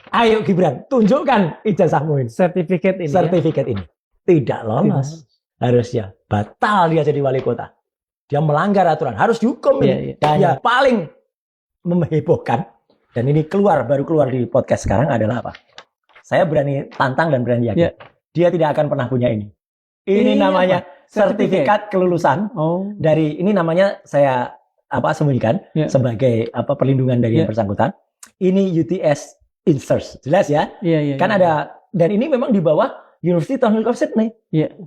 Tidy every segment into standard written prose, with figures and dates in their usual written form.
Ayo Gibran, tunjukkan ijazahmu ini. Sertifikat ini. Sertifikat ini. Tidak lolos. Harusnya batal dia jadi wali kota. Dia melanggar aturan, harus dihukum ini. Dan yang paling menghebohkan, dan ini baru keluar di podcast sekarang adalah apa? Saya berani tantang dan berani yakin. Dia tidak akan pernah punya ini. Ini namanya sertifikat kelulusan. Dari ini namanya saya sembunyikan sebagai perlindungan dari yang bersangkutan. Ini UTS Insert, jelas ya? Kan ada, dan ini memang di bawah University Technical of Sydney.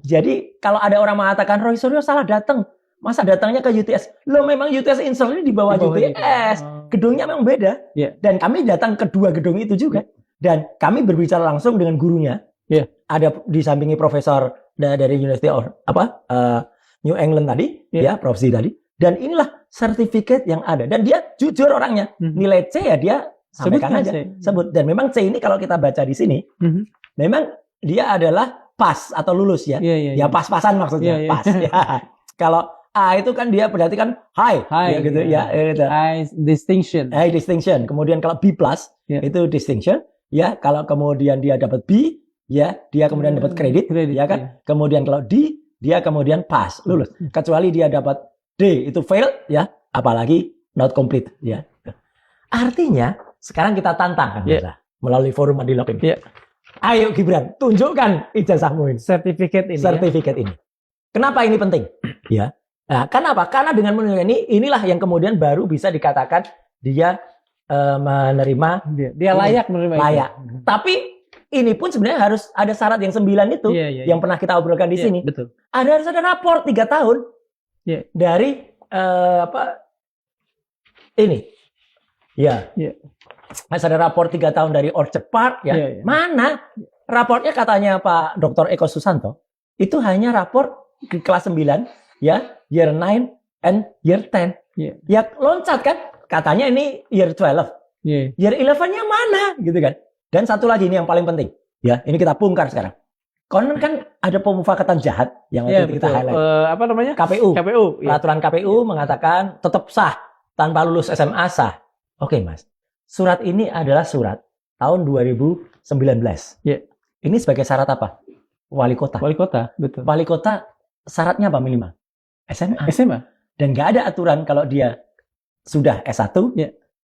Jadi kalau ada orang mengatakan Roy Suryo salah datang, masa datangnya ke UTS? Lo memang UTS Insert ini di bawah UTS. Gedungnya memang beda. Dan kami datang ke dua gedung itu juga. Dan kami berbicara langsung dengan gurunya. Ada di sampingi profesor dari University of New England tadi, Prof. Z tadi. Dan inilah sertifikat yang ada. Dan dia jujur orangnya. Nilai C ya dia sampaikan aja. Sebut. Dan memang C ini kalau kita baca di sini, memang dia adalah pas atau lulus ya. Ya pas-pasan maksudnya. Pas. Kalau A itu kan dia berarti kan high gitu ya. High distinction. High distinction. Kemudian kalau B+ itu distinction. Ya, kalau kemudian dia dapat B, ya dia kemudian dapat kredit ya kan. Kemudian kalau D, dia kemudian pas, lulus. Kecuali dia dapat D itu fail ya, apalagi not complete ya. Artinya sekarang kita tantang kan melalui forum Adilog ini. Ayo Gibran, tunjukkan ijazahmu ini. Sertifikat ini. Sertifikat ini. Kenapa ini penting? Ya. Nah, kenapa? Karena dengan menunjukkan ini, inilah yang kemudian baru bisa dikatakan dia menerima. Dia layak menerima. Layak. Itu. Tapi ini pun sebenarnya harus ada syarat yang 9 itu yang pernah kita obrolkan di sini. Betul. Harus ada rapor 3 tahun dari ini. Harus ada rapor 3 tahun dari Orchard Park ya. Mana rapornya katanya Pak Dr. Eko Susanto itu hanya rapor di kelas 9 ya, year 9 and year 10. Ya loncat kan katanya ini year 12. Year 11-nya mana gitu kan. Dan satu lagi ini yang paling penting ya, ini kita bongkar sekarang. Konon kan ada pemufakatan jahat yang waktu kita highlight. KPU. Peraturan KPU mengatakan tetap sah tanpa lulus SMA sah. Oke, Mas. Surat ini adalah surat tahun 2019. Ini sebagai syarat apa? Wali kota. Wali kota, betul. Wali kota syaratnya apa minimal? SMA. Dan nggak ada aturan kalau dia sudah S1,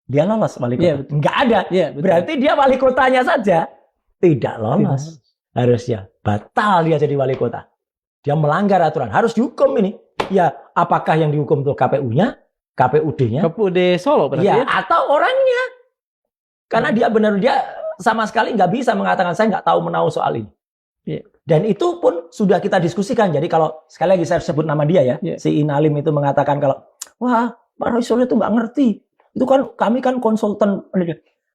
dia lolos wali kota. Nggak ada. Berarti dia wali kotanya saja tidak lolos. Harusnya batal dia jadi wali kota. Dia melanggar aturan. Harus dihukum ini. Ya, apakah yang dihukum itu KPU-nya, KPUD-nya? KPUD Solo berarti ya? Atau orangnya. Karena dia sama sekali nggak bisa mengatakan saya nggak tahu menahu soal ini. Dan itu pun sudah kita diskusikan. Jadi kalau sekali lagi saya sebut nama dia ya, si Inalim itu mengatakan kalau wah Pak Roy Suryo itu nggak ngerti. Itu kan kami kan konsultan.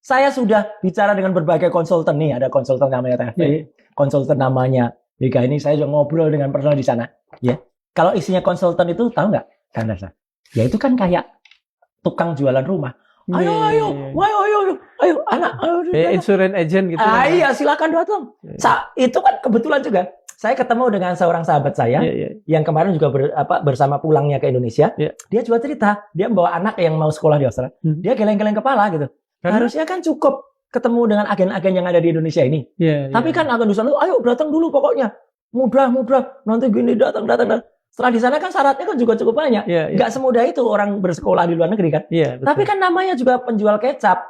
Saya sudah bicara dengan berbagai konsultan nih. Ada konsultan namanya TFP, konsultan namanya Liga ini. Saya juga ngobrol dengan personal di sana. Ya, kalau isinya konsultan itu tahu nggak? Ya itu kan kayak tukang jualan rumah. Ayo, anak, insurance agent gitu. Iya, silakan datang. Itu kan kebetulan juga. Saya ketemu dengan seorang sahabat saya yang kemarin juga bersama pulangnya ke Indonesia. Dia juga cerita, dia membawa anak yang mau sekolah di Australia. Dia geleng-geleng kepala gitu. Harusnya kan cukup ketemu dengan agen-agen yang ada di Indonesia ini. Tapi kan agen di sana, ayo datang dulu pokoknya. Mudah, nanti gini datang. Setelah di sana kan syaratnya kan juga cukup banyak. Nggak semudah itu orang bersekolah di luar negeri kan. Tapi kan namanya juga penjual kecap.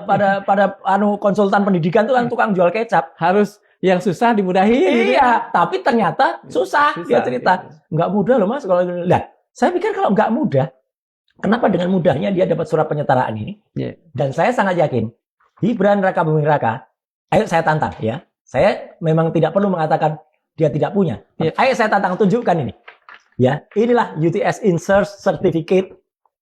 Pada konsultan pendidikan itu kan tukang jual kecap. Harus yang susah dimudahin. Tapi ternyata susah. Dia cerita. Nggak mudah loh Mas. Saya pikir kalau nggak mudah, kenapa dengan mudahnya dia dapat surat penyetaraan ini? Dan saya sangat yakin, Gibran Raka Buming Raka, ayo saya tantang ya. Saya memang tidak perlu mengatakan dia tidak punya. Ayo saya tantang, tunjukkan ini. Ya, inilah UTS Insert Certificate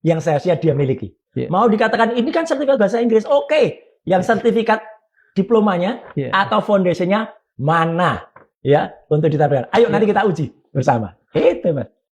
yang seharusnya dia miliki. Mau dikatakan ini kan sertifikat bahasa Inggris, oke. Yang sertifikat diplomanya atau foundationnya mana? Ya, untuk ditampilkan. Ayo nanti kita uji bersama. Itu Mas.